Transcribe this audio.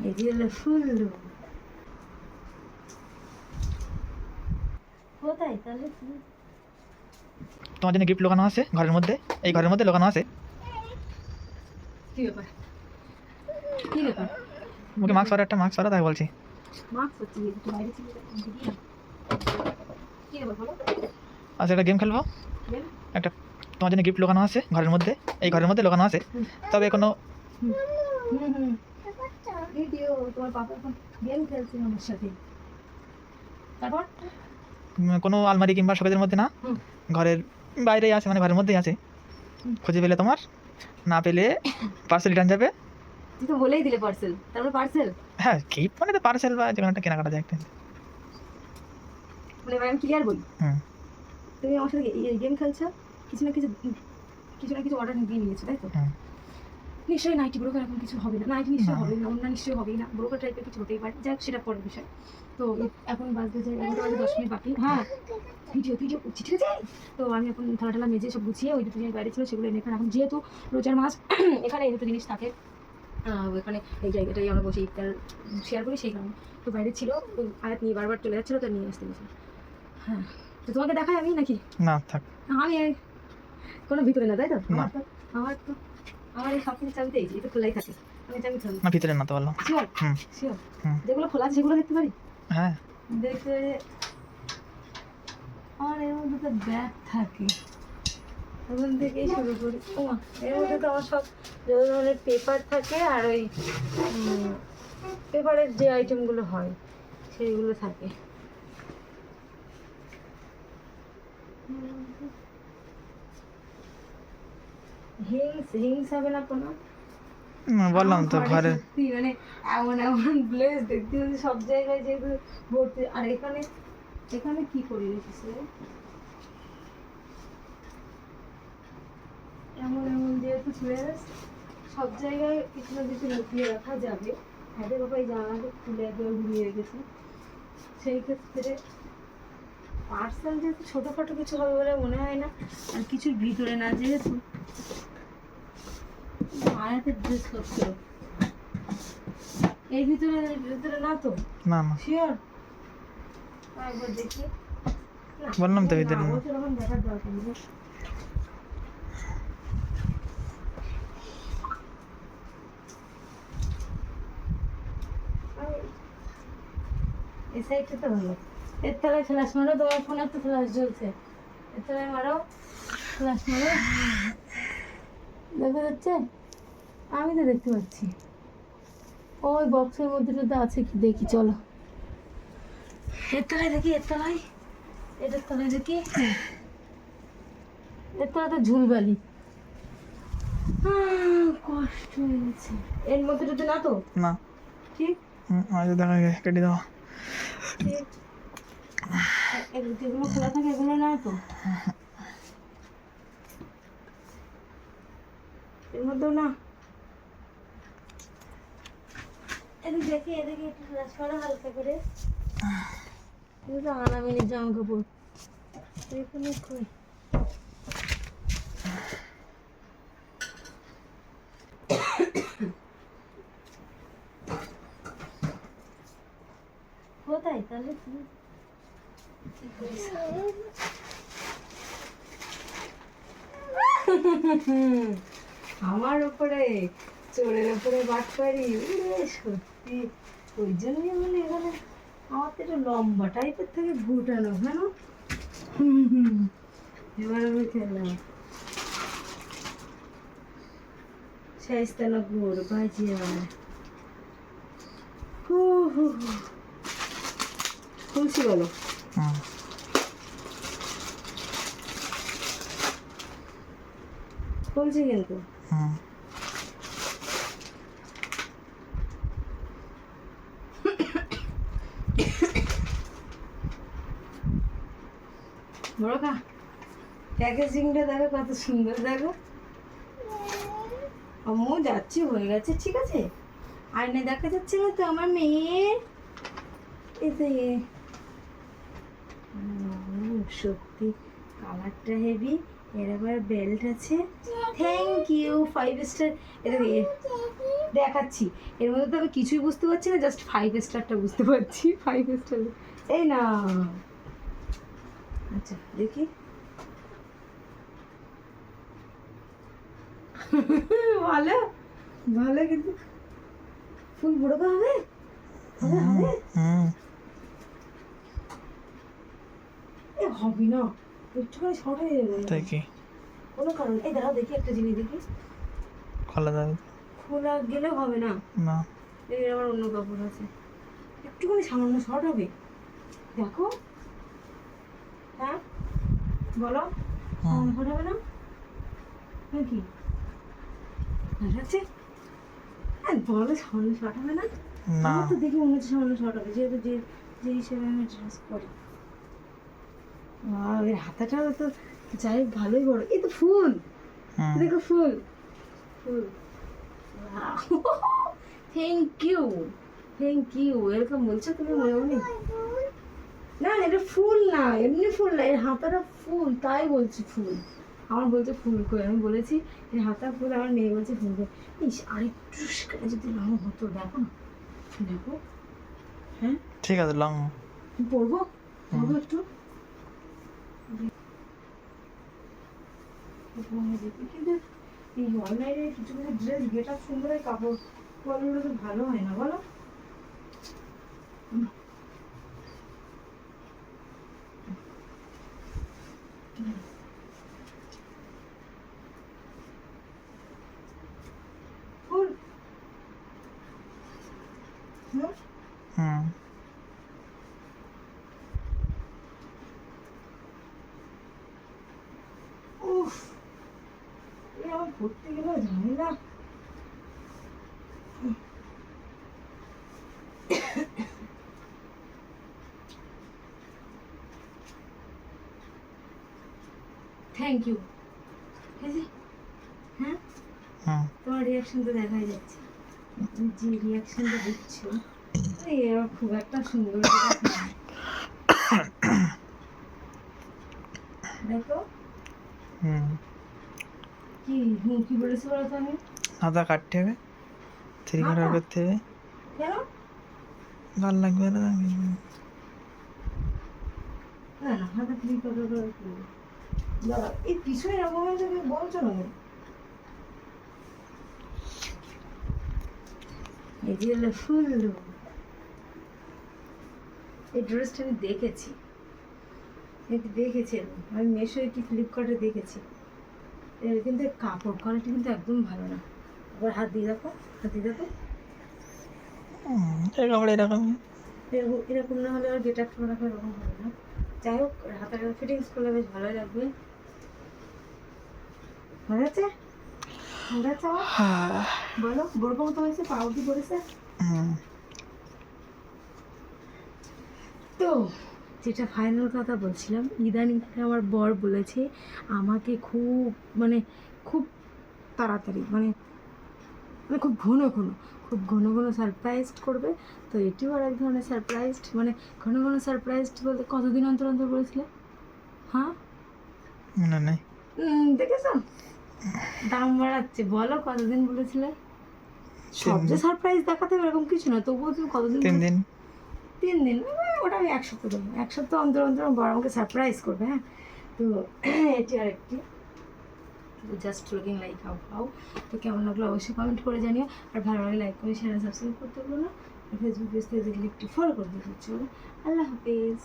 এই যে হলো ফুল। কোথায় তাহলে তোমার জন্য গিফট লাগানো আছে ঘরের মধ্যে, এই ঘরের মধ্যে লাগানো আছে। কি ব্যাপার? কি ব্যাপার? মুখে মাস্ক পরা, একটা মাস্ক পরা, তাই বলছি। মাস্ক হচ্ছে বাইরে ছিল কি ব্যাপার বলো? আচ্ছা, একটা গেম খেলবো। একটা তোমার জন্য গিফট লাগানো আছে ঘরের মধ্যে, এই ঘরের মধ্যে লাগানো আছে। তবে কোনো ভিডিও তোমার পাপা এখন গেম খেলছে আমার সাথে। তারপর কোনো আলমারি কিংবা শোকেজের মধ্যে না, ঘরের বাইরেই আছে, মানে ঘরের মধ্যেই আছে। খুঁজে পেলে তোমার, না পেলে পার্সেল রিটার্ন যাবে। তুই তো বলেই দিলে পার্সেল, তারপর পার্সেল। হ্যাঁ, গিফট মানে তো পার্সেল বা যে কোনো একটা কেনাকাটা যায় একটা। মানে আমি ক্লিয়ার বলি, তুমি আমার সাথে গেম খেলছো, কিছু না কিছু অর্ডার দিয়ে নিয়েছো, তাই তো? নিশ্চয়ই নাইটি ব্রোকার এখন কিছু হবে না, নাইটি নিশ্চয়ই হবে না, অন্য নিশ্চয়ই হবেই না, ব্রোকার টাইপের কিছু হতেই পারে, যাক সেটা পরের বিষয়। তো এখন বাজতে যায় 11:10 বাকি। হ্যাঁ, ভিডিও করছি, ঠিক আছে? তো আমি এখন থালা মেজে সব গুছিয়ে ওই দুটো জিনিস বাইরে ছিল সেগুলো এনে এখন যেহেতু রোজার মাছ এখানে এই দুটো জিনিস থাকে, ওখানে এই জায়গাটাই আমরা বসে ইফতার শেয়ার করি, সেই কারণে তো বাইরে ছিল। আয়াত নিয়ে বারবার চলে যাচ্ছিলো, তো নিয়ে আসতে গেছি। হ্যাঁ, তো তোমাকে দেখাই আমি নাকি? না থাক, আমি কোনো ভিতরে না, তাই তো? আমার এই সব কিছু চাবিতে এই তো খোলাই থাকে, আমি চাবি থাকি না ভিতরে না তো বললাম। শিওর যেগুলো খোলা আছে সেগুলো দেখতে পারি? হ্যাঁ, দেখতে। আর এর মধ্যে তো ব্যাগ থাকে, ওখান থেকেই শুরু করি। ওমা, এর মধ্যে তো আমার সব যত ধরনের পেপার থাকে, আর ওই পেপারের যে আইটেমগুলো হয় সেইগুলো থাকে। হিংস হবে না কোনো? বললাম তো ঘরে মানে এমন ব্লেজ দেখতে সব জায়গায় যেহেতু ভর্তি। আর এখানে কি করে রেখেছিস এমন যেহেতু ফ্লেস সব জায়গায় কিছু না কিছু লুকিয়ে রাখা যাবে। হাতের বাবা এই জানালাটা খুলে একবার ঘুরিয়ে রেখেছি, সেই ক্ষেত্রে পার্সেল যেহেতু ছোটোখাটো কিছু হবে বলে মনে হয় না, আর কিছুর ভিতরে না যেহেতু আয়াতের ড্রেস করতে এর ভিতরে না তো? না শিওর? একবার দেখি। বললাম তো ভিতরে না। তখন দেখার দরকার নেই। এই সাইডটা তো ভালো। এর তলায় ফ্ল্যাশ মারো, তোমার ফোনে তো ফ্ল্যাশ জ্বলছে, এর তলায় মারো, ফ্ল্যাশ মারো, দেখা যাচ্ছে? আমি তো দেখতে পাচ্ছি। ওই বক্সের মধ্যে তো আছে কি দেখি, চলো এর তলায় দেখি, এটার তলায় দেখি, এর তলায় তো ঝুলবালি। কষ্ট হয়ে গেছে। এর মধ্যে যদি না তো না, ঠিক দেখা কেটে দাও। ঠিক যেগুলো খোলা থাকে এগুলো না তো, এর মধ্যেও না। এদিকে একটু ফ্ল্যাশ করো হালকা করে। এগুলো তো আনামিনের জামা কাপড়, এখানে কই? কোথায় তাহলে আমার উপরে চোরের উপরে বাট পারি? সত্যি ওই জন্যই মানে এখানে আমার তো একটু লম্বা টাইপের থেকে ঘুটানো কেন? এবার আমি খেলাম শাইস্তানা গুড় ভাজিয়া। খুলছি বলো? খুলছি কিন্তু বড়কা প্যাকেজিংটা দেখো কত সুন্দর, দেখো। আম্মু যাচ্ছি, হয়ে গেছে, ঠিক আছে। আয়নায় দেখা যাচ্ছে না তো আমার মেয়ে? এতে সত্যি কালারটা হেভি, এর আবার বেল্ট আছে। Thank you 5 star. এটা দেখাচ্ছি। এর মধ্যে তো আমি কিছুই বুঝতে পারছি না, জাস্ট 5 স্টারটা বুঝতে পারছি। 5 স্টার এই না। আচ্ছা দেখি। ভালো ভালো, কিন্তু ফুল বড় করে হবে হবে হবে। এ হবে না, একটুখানি শর্ট হয়ে যাবে। তাই কি কোনো কারণ এই দাঁড়াও দেখি একটা জিনিস দেখি। খোলা যাবে খোলা গেলে হবে না, না? এই আবার অন্য কাপড় আছে, একটুখানি সামান্য শর্ট হবে। দেখো, হ্যাঁ বলো, সামান্য শর্ট হবে না নাকি? আছে হ্যাঁ, বলো সামান্য শর্ট হবে না? না আমার তো দেখি মনে হচ্ছে সামান্য শর্ট হবে, যেহেতু যে যে হিসেবে আমি ড্রেস পরি। এর হাতাটাও তো যাই হোক ভালোই বড়। এই তো ফুল, দেখো ফুল ফুল। থ্যাংক ইউ থ্যাংক ইউ, এরকম বলছো তুমি মনে মনে। না এটা ফুল না, এমনি ফুল না, এর হাতাটা ফুল, তাই বলছি ফুল। আমার বলছে ফুল কই, আমি বলেছি এর হাতা ফুল, আমার মেয়ে বলছে ফুল কই। ইস আরেকটু যদি রং হতো, দেখো না দেখো। হ্যাঁ ঠিক আছে, লং পরবো পরবো একটু। কিন্তু এই অনলাইনে কিছু কিছু ড্রেস গেট আপ সুন্দর হয়, কাপড় কোয়ালিটিগুলো তো ভালো হয় না বলো। ফুল উফ, এ আমার পড়তে গেলেও ঝামেলা। Thank you. হ্যাঁ তোমার রিয়াকশন তো দেখাই যাচ্ছে, তুমি যে রিয়াকশনটা দিচ্ছ এবার খুব একটা সুন্দর দেখো। কি কি বলেছি বলো তো? আমি হাতা কাটতে হবে, 3 কাটার করতে হবে। কেন ভালো লাগবে না? না না, হাতা ক্লিক করে দাঁড়া, এই পিছনে এরকম হয়ে যাবে বলছো না। এই যে ফুল, এই ড্রেসটা আমি দেখেছি আমি মেশোয় কি ফ্লিপকার্টে দেখেছি। এর কিন্তু কাপড় কোয়ালিটি কিন্তু একদম ভালো না। আবার হাত দিয়ে দেখো, হাত দিয়ে দেখো, এই কাপড় এরকম এরকম না হলে আর গেট আপ রাখা এরকম হবে না। যাই হোক, হাতের ফিটিংস করলে বেশ ভালোই লাগবে। ভালো আছে ভালো আছে বলো, বড় মতো হয়েছে, পাউডি পড়েছে তো। যেটা ফাইনাল কথা বলছিলাম, ইদানিং আমার বর বলেছে আমাকে খুব খুব তাড়াতাড়ি খুব ঘন ঘন সারপ্রাইজড করবে। তো এটিও আর এক ধরনের সারপ্রাইজড, ঘন ঘন সারপ্রাইজড বলতে কতদিন অন্তর অন্তর বলেছিলে? হ্যাঁ মনে নেই, দেখেছো দাম বাড়াচ্ছে। বলো কতদিন বলেছিলে? সব যে সারপ্রাইজ দেখাতে হবে এরকম কিছু না, তবুও তুমি কতদিন? 3 দিন। 3 দিন, ওটা আমি 1 সপ্তাহ দেবো। 1 সপ্তাহ অন্তর অন্তর বড় আমাকে সারপ্রাইজ করবে। হ্যাঁ, তো এটি আরেকটি জাস্ট লুকিং লাইক হাউ। তো কেমন লাগলো অবশ্যই কমেন্ট করে জানিও, আর ভালো লাগলে লাইক করে শেয়ার সাবস্ক্রাইব করতে ভুলো না। ফেসবুক পেজ থেকে দেখলে একটু ফলো করে দিতে হচ্ছে। আল্লাহ হাফেজ।